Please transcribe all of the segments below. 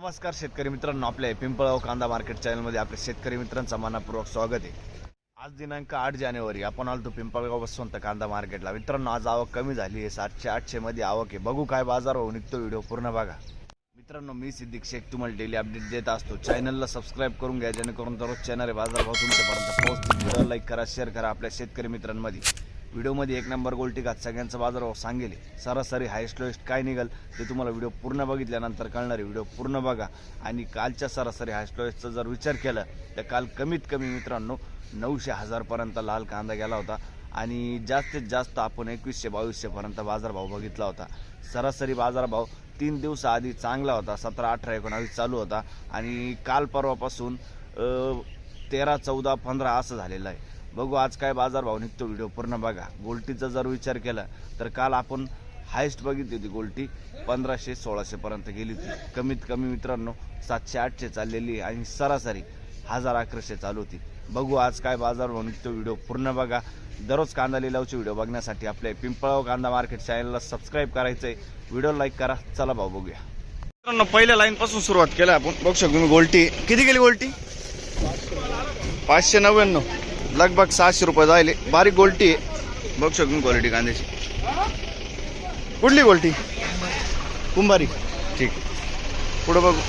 नमस्कार शेतकरी मित्रांनो, आपल्या पिंपळगाव कांदा मार्केट चॅनलमध्ये आपल्या शेतकरी मित्रांचं मनपूर्वक स्वागत आहे। आज दिनांक 8 जानेवारी आपण आलो पिंपळगाव बसवंत कांदा मार्केटला। मित्रांनो, आज आवक कमी झाली आहे, 700-800 मध्ये आवक आहे। बघू काय बाजार भाव निघतो, व्हिडिओ पूर्ण बघा। मित्रांनो, मी सिद्दीक शेख तुम्हाला डेली अपडेट देत असतो। चॅनलला सबस्क्राइब करून घ्या, जेणेकरून दररोज चॅनल बाजार भाव तुमच्यापर्यंत पोहोचतील। व्हिडिओ लाईक करा, शेअर करा आपल्या शेतकरी मित्रांमध्ये। व्हिडिओमध्ये एक नंबर गोल्टी घात सगळ्यांचा बाजारभाव सांगेल, सरासरी हायस्ट लोएस्ट काय निघेल ते तुम्हाला व्हिडिओ पूर्ण बघितल्यानंतर कळणार आहे। व्हिडिओ पूर्ण बघा। आणि कालच्या सरासरी हायस्ट लोएस्टचा जर विचार केला तर काल कमीत कमी मित्रांनो 900-1000 पर्यंत लाल कांदा गेला होता आणि जास्तीत जास्त आपण 2100-2200 पर्यंत बाजारभाव बघितला होता। सरासरी बाजारभाव 3 दिवसाआधी चांगला होता, 17, 18, 19 चालू होता आणि काल परवापासून 13, 14, 15 असं झालेलं आहे। बघू आज काय बाजारभाव निघतो, व्हिडिओ पूर्ण बघा। गोल्टीचा जर विचार केला तर काल आपण हायस्ट बघितली होती, गोल्टी 1500-1600 पर्यंत गेली होती। कमीत कमी मित्रांनो 700-800 चाललेली आणि सरासरी 1000-1100 चालू होती। बघू आज काय बाजारभाव निघतो, व्हिडिओ पूर्ण बघा। दररोज कांदा लिलावचे व्हिडिओ बघण्यासाठी आपल्या पिंपळगाव कांदा मार्केट चॅनलला सबस्क्राइब करायचं आहे, व्हिडिओ लाईक करा। चला भाऊ बघूया। मित्रांनो, पहिल्या लाईन पासून सुरुवात केली आपण। बघू शकतो तुम्ही गोल्टी किती गेली, गोल्टी 599, लगभग 600 रुपये जायले। बारीक गोल्टी आहे, बघू शकतो क्वालिटी कांद्याची। कुठली गोल्टी? कुंभारी, ठीक। पुढे बघू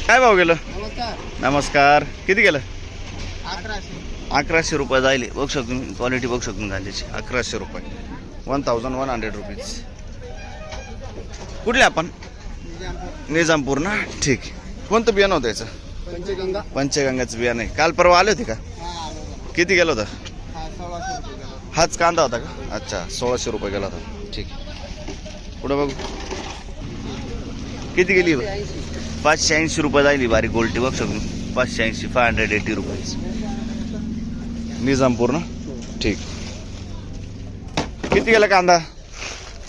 काय भाव गेलं। नमस्कार, किती गेलं? 1100 रुपये जायले। बघू शकतो तुम्ही क्वालिटी, बघू शकतो कांद्याची 1100 रुपये, 1100 रुपीज। कुठले आपण? निजामपूर ना, ठीक। कोणतं बियाणं होतं याचं? पंचगंगाचं बियाणं आहे। काल परवा आले होते का? किती गेलं होतं? हाच कांदा होता का? अच्छा, 1600 रुपये गेला होता, ठीक। पुढे बघू किती गेली? 580 रुपये जायली बारीक गोल्टी, बघू शकतो 580, 580 रुपीज। निजामपूर ना, ठीक। किती गेला कांदा?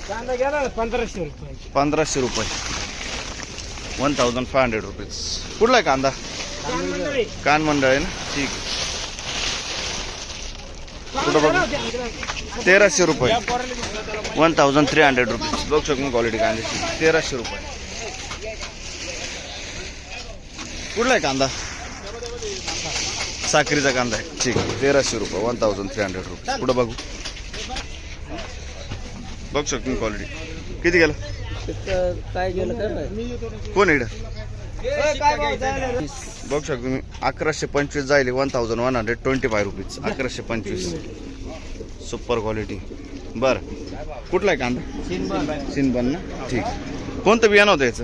कांदा गेला 1500 रुपये, 1500 रुपये, 1500 रुपीज। कुठला आहे कांदा? कान मंडळ आहे ना, ठीक। कुठं बघू 1300 रुपये, 1300 रुपीज। बघू शकतो क्वालिटी कांद्याची 1300 रुपये। कुठला आहे कांदा? साखरीचा कांदा आहे, ठीक। 1300 रुपये, 1300 रुपये। पुढं बघू, बघू शकतो क्वालिटी किती गेलं? काय गेलं काय कोण इकडं? बघू शकतो तुम्ही 1125 जायले, 1125 रुपीज, 1125। Super quality. बरं, कुठला आहे कांदा? सिनबन ना, ठीक। कोणतं बियाणं होतं याचं?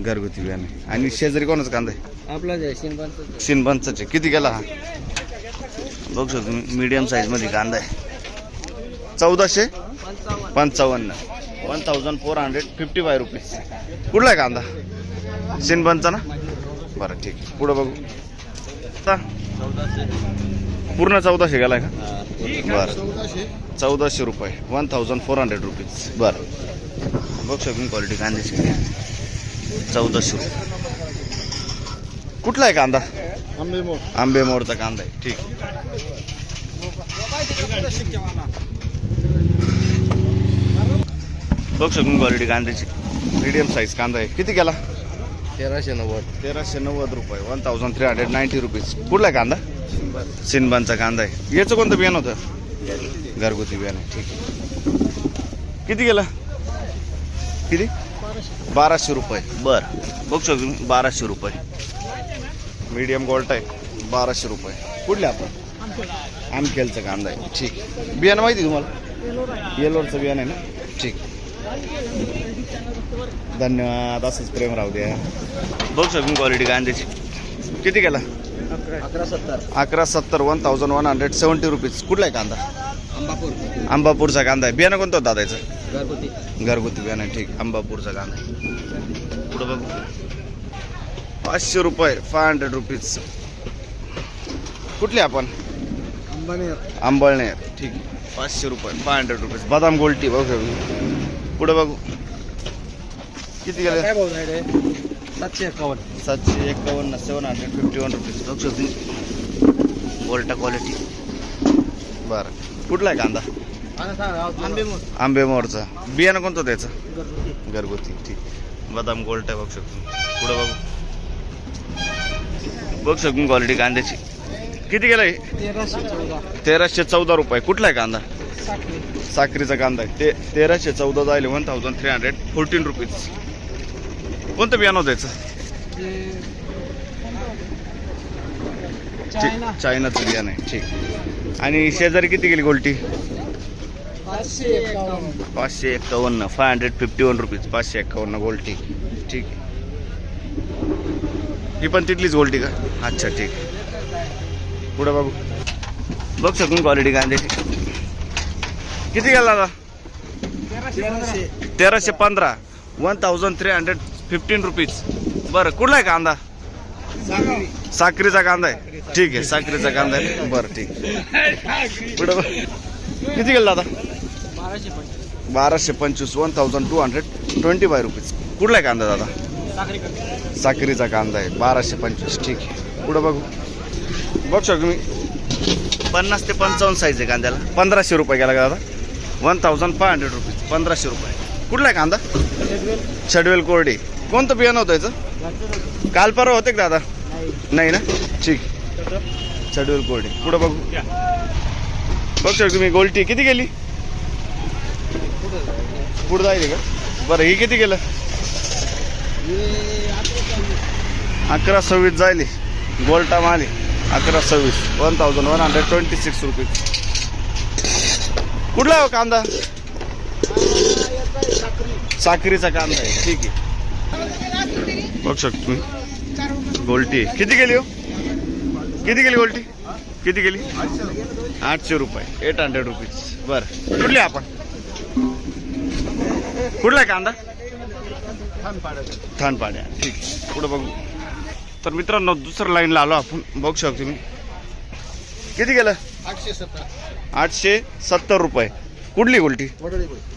घरगुती बियाणं आहे। आणि शेजारी कोणाचा कांदा आहे? आपला सिनबनचाच आहे। किती गेला हा? बघू शकतो तुम्ही मीडियम साईज मध्ये कांदा आहे, 1455, 1455 रुपीज। कुठला आहे कांदा? सिनबनचा ना, बरं, ठीक। पुढं बघू, पूर्ण 1400 गेलाय का? बरं, 1400 रुपये, 1400 रुपीज। बरं, बघू शकतो क्वालिटी कांद्याची 1400 रुपये। कुठला आहे कांदा? आंबेमोरचा कांदा आहे, ठीक। बघू शकतो क्वालिटी कांद्याची, मीडियम साईज कांदा आहे। किती गेला? 1390 रुपये, 1390 रुपीज। कुठला आहे कांदा? सिनबनचा कांदा आहे। याचं कोणतं बियाणं होतं? घरगुती बियाणं, ठीक। किती गेला? किती? 1200 रुपये, बरं। बघू शकतो 1200 रुपये, मीडियम गोल्ट आहे, 1200 रुपये। कुठले आपण? आमखेलचा कांदा आहे, ठीक। बियाणं माहिती तुम्हाला? येलोरचं बियाणं आहे ना, ठीक। धन्यवाद, असंच प्रेम राहू द्या। बघू शकतो क्वालिटी कांद्याची किती गेला? 1170, 1170 रुपीज। कुठला आहे कांदा? अंबापूरचा कांदा आहे। बियाणं कोणतं होतं दादाचं? घरगुती बियाणं आहे, ठीक। अंबापूरचा कांदा आहे। पुढं बघू 500 रुपये, 500 रुपीज। कुठले आपण? अंबळनेर, ठीक। 500 रुपये, 500 रुपीज। बदाम गोल्टी, बघू। पुढे बघू किती गेले? 751, 751, 751 रुपीज। बघू शकतो गोल्टा क्वालिटी, बरं। कुठला आहे कांदा? आंबेमोरचा। बियाणं कोणतं त्याचं? घरगुती, ठीक। बदाम गोल्ड आहे बघू शकतो. पुढे बघू शकतो क्वालिटी कांद्याची. किती गेलाय? 1314 रुपये. कुठला आहे कांदा? साखरीचा कांदा आहे. ते 1314 जायले 1314 रुपीज. कोणतं बियाणं होतं याचं? चायनाचं बियाणं आहे. ठीक. आणि शेजारी किती गेली गोल्टी? 551. 551 रुपीज. 551 गोल्टी. ठीक. ही पण तिथलीच गोल्टी का? अच्छा ठीक. पुढे बघू शकून क्वालिटी कांद्याची. किती गेला दादा? 1315. 1315 रुपीज. बरं, कुठला आहे कांदा? साखरीचा कांदा आहे. ठीक आहे, साखरीचा कांदा आहे. बरं ठीक. पुढे किती गेला दादा? 1225. 1225 रुपीज. कुठला आहे कांदा दादा? साखरीचा कांदा आहे. 1225. ठीक आहे. पुढे बघू शकतो मी 50 ते 55 साईज आहे कांद्याला. 1500 रुपये गेला का दादा? 1500 रुपीज. 1500 रुपये. कुठला आहे कांदा? छडवेल कोरडी. कोणतं बियाणं होतं याचं? काल परवा होते का दादा? नाही ना. ठीक. छडवेल कोरडी. पुढे बघू शकतो मी गोल्टी. किती गेली? पुढे जाईल का? बरं, ही किती गेलं? 1126 जायली. गोल्टा माली 1126. 1126 रुपीज. कुठला आहे कांदा? साखरीचा कांदा आहे. ठीक आहे. बघू शकतो मी गोल्टी. किती गेली हो? किती गेली गोल्टी? किती गेली? 800 रुपये. 800 रुपीज. बरं, कुठली आपण? कुठला आहे कांदा? थानपाड्या. ठीक आहे. पुढे बघू. तर मित्रांनो, दुसऱ्या लाईनला आलो आपण. बघू शकतो मी. किती गेलं? 870 रुपये. कुठली गोल्टी?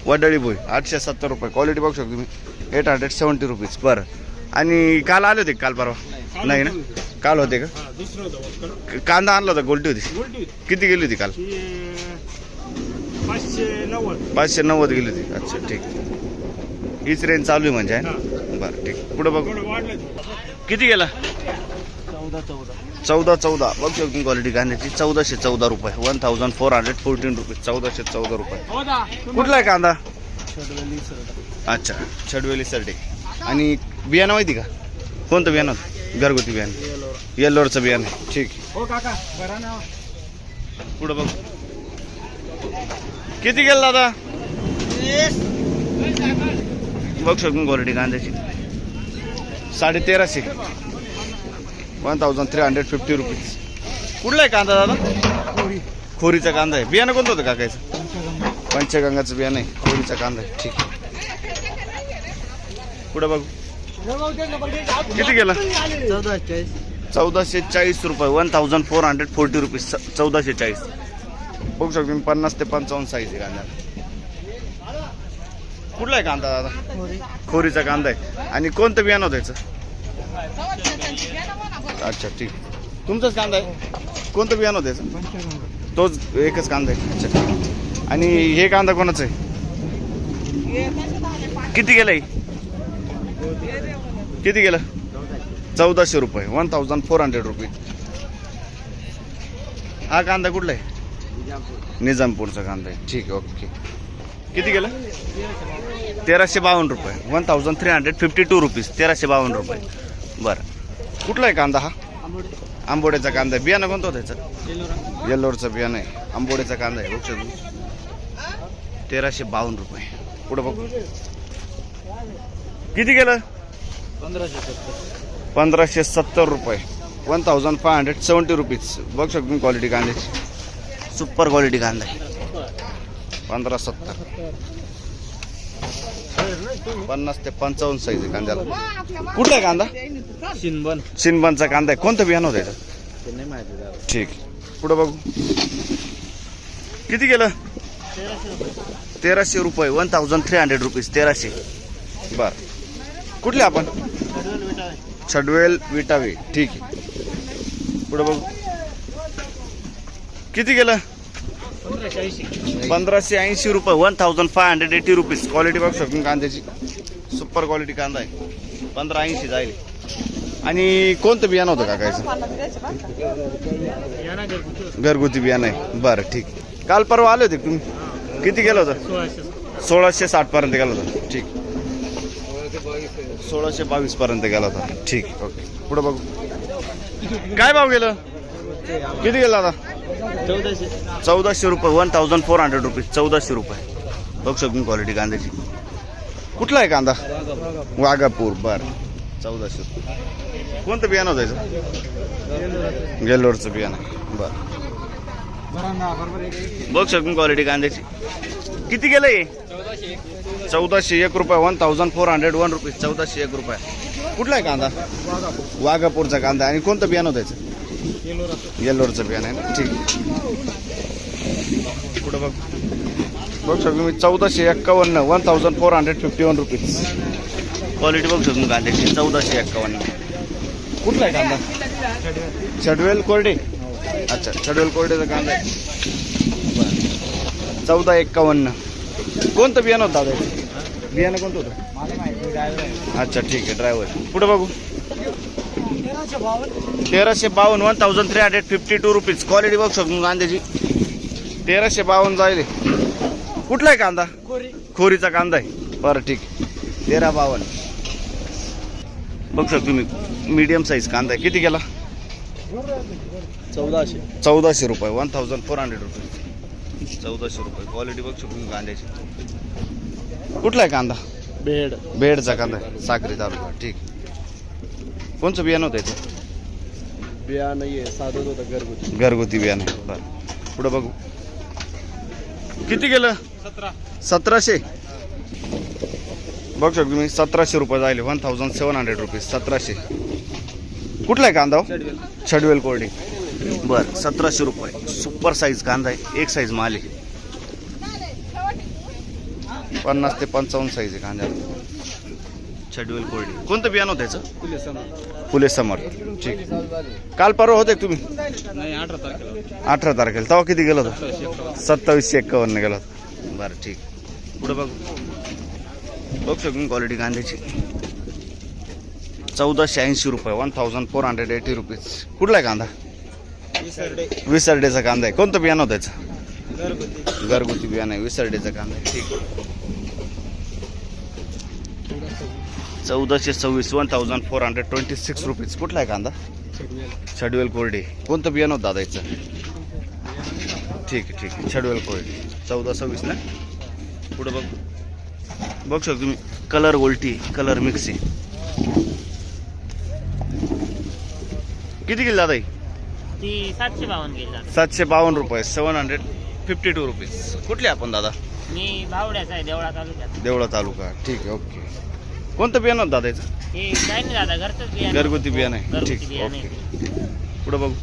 वडळी भोई. 870 रुपये. क्वालिटी बघू शकतो मी. 870 रुपीज. बरं. आणि काल आले होते? काल परवा नाही ना. काल होते का? कांदा आणला होता. गोल्टी होती. किती गेली होती काल? 590 गेली होती. अच्छा ठीक. हीच रेंज चालू आहे म्हणजे आहे ना. बरं ठीक. पुढे बघू. किती गेला? 1414. बघू शकतो क्वालिटी कांद्याची. 1414 रुपये. 1414 रुपीज. 1414 रुपये. कुठला आहे कांदा? अच्छा, छडवेली सर्टी. आणि बियाणं माहिती का? कोणतं बियाणं? घरगुती बियाणं. येल्लोरचं बियाणं. ठीक. पुढे बघ. किती गेला दादा? बघू शकतो क्वालिटी कांद्याची. 1350. 1350 रुपीज. कुठला आहे कांदा दादा? खोरीचा कांदा आहे. बियाणं कोणतं होतं काकायचं? पंचगंगाचं बियाणं आहे. खोरीचा कांदा आहे. ठीक. पुढे बघू. किती गेला? 1440 रुपये. 1440 रुपीज. 1440. बघू शकतो मी. 50 ते 55 साईज आहे कांदा. कुठला आहे कांदा दादा? खोरीचा कांदा आहे. आणि कोणतं बियाणं होतं याचं? अच्छा ठीक. तुमचाच कांदा आहे? कोणतं बियाणं होतं याचं? तोच एकच कांदा आहे. अच्छा. आणि हे कांदा कोणाचं आहे? किती गेलं? किती गेलं? 1400 रुपये. 1400 रुपीज. हा कांदा कुठला आहे? निजामपूरचा कांदा आहे. ठीक आहे. ओके. किती गेलं? 1352 रुपये. 1352 रुपीज. 1352 रुपये. बरं. कुठला आहे कांदा हा? आंबोड्याचा कांदा आहे. बियाणं कोणतं होतं त्याचं? येल्लोरचं बियाणं आहे. आंबोड्याचा कांदा आहे. बघू शकतो. 1352 रुपये. पुढं बघू. किती गेलं? 1570 रुपये. 1570 रुपीज. बघू शकतो मी क्वालिटी कांद्याची. सुपर क्वालिटी कांदा आहे. 1570. 50 ते 55 साईज आहे कांद्याला. कुठला आहे कांदा? शिनबनचा कांदा आहे. कोणतं बियाणं होतं याचं? ठीक. पुढं बघू. किती गेलं? 1300 रुपये. 1300 रुपीज. 1300. बरं. कुठले आपण? छडवेल विटावे. ठीक आहे. पुढं बघू. किती गेलं? 1580 रुपये. 1580 रुपीज. क्वालिटी बघू शकतो कांद्याची. सुपर क्वालिटी कांदा आहे. 1580 जाईल. आणि कोणतं बियाणं होतं काकायचं? घरगुती बियाणं आहे. बरं ठीक. काल परवा आले होते का तुम्ही? किती गेलं होतं? 1660 पर्यंत गेला होता. ठीक. 1622 पर्यंत गेला होता. ठीक. ओके. पुढे बघू काय भाव गेलं? किती गेला आता? 1400 रुपये. 1400 रुपये. 1400 रुपये. बघू शकतो क्वालिटी कांद्याची. कुठला आहे कांदा? वाघापूर. बरं 1400 रुपये. कोणतं बियाणं होतं याचं? गेलोरचं बियाणं. बरं बघू शकतो क्वालिटी कांद्याची. किती गेलं हे? 1401 रुपये. 1401 रुपये. 1401 रुपये. कुठला आहे कांदा? वाघापूरचा कांदा. आणि कोणतं बियाणं होतं याचं? येल्लोरचं बियाणं आहे ना. ठीक. पुढं बघ बघू शकतो मी 1451. 1451 रुपीज. क्वालिटी बघू शकतो कांद्याची. 1451. कुठला आहे कांदा? छडवेल कोरडे. अच्छा छडवेल कोरडेचा कांदा आहे. 1451. कोणतं बियाणं होतं दादा? बियाणं कोणतं होतं? अच्छा ठीक आहे. ड्रायव्हर. पुढे बघू 1352. 1352 रुपीज. क्वालिटी बघू शकतो कांद्याची. 1352 जाईल. कुठला आहे कांदा? खोरीचा कांदा आहे. बरं ठीक. 1352 बघू शकतो तुम्ही. मीडियम साईज कांदा आहे. किती गेला? 1400 रुपये. 1400 रुपये. 1400 रुपये. क्वालिटी बघू शकतो कांद्याची. कुठला आहे कांदा? बेडचा कांदा आहे. साक्री तालुका. ठीक. कोणचं बियाणं होतं याचं? बियाणं साधं होतं घरगुती बियाणं आहे. बरं पुढं बघू किती गेलं? 1700. बघू शकतो मी 1700 रुपये जायले. 1700 रुपीज. 1700. कुठला आहे कांदा? छडवेल कोरडे. बरं 1700 रुपये. सुपर साईज कांदा आहे. एक साईज माल आहे. 50 ते 55 साईज आहे कांद्याला. छडवेल कोरडे. कोणतं बियाणं होतं याचं? फुले समर. ठीक. काल परवा होते तुम्ही? 18 तारखेला. तेव्हा किती गेलं होतं? 2751 गेला होता. बरं ठीक. पुढे बघ बघू शकतो क्वालिटी कांद्याची. 1480 रुपये. 1480 रुपीज. कुठला आहे कांदा? विसर्डेचा कांदा आहे. कोणतं बियाणं होतं याचं? घरगुती बियाणं आहे. विसर्डेचा कांदा आहे. ठीक. 1426. 1426 रुपीज. कुठला आहे कांदा? छडवेल कोरडे. कोणतं बियाणं होतं दादा याचं? ठीक आहे ठीक आहे. छडवेल कोरडे. 1426 ना. पुढे बघ बघू शकतो तुम्ही. कलर गोल्टी. कलर मिक्सी. किती गेली दादा? ती 752 गेला. 752 रुपये. 752 रुपीज. कुठले आपण दादा? मी भावड्याचा आहे. देवळा तालुक्यात. देवळा तालुका. ठीक आहे. ओके. कोणतं बियाणं होतं दादा याचं? हे काय नाही दादा घरचंच बियाणं. घरगुती बियाणं आहे. घरगुती ठीक. बियाणं ओके. आहे. पुढे बघू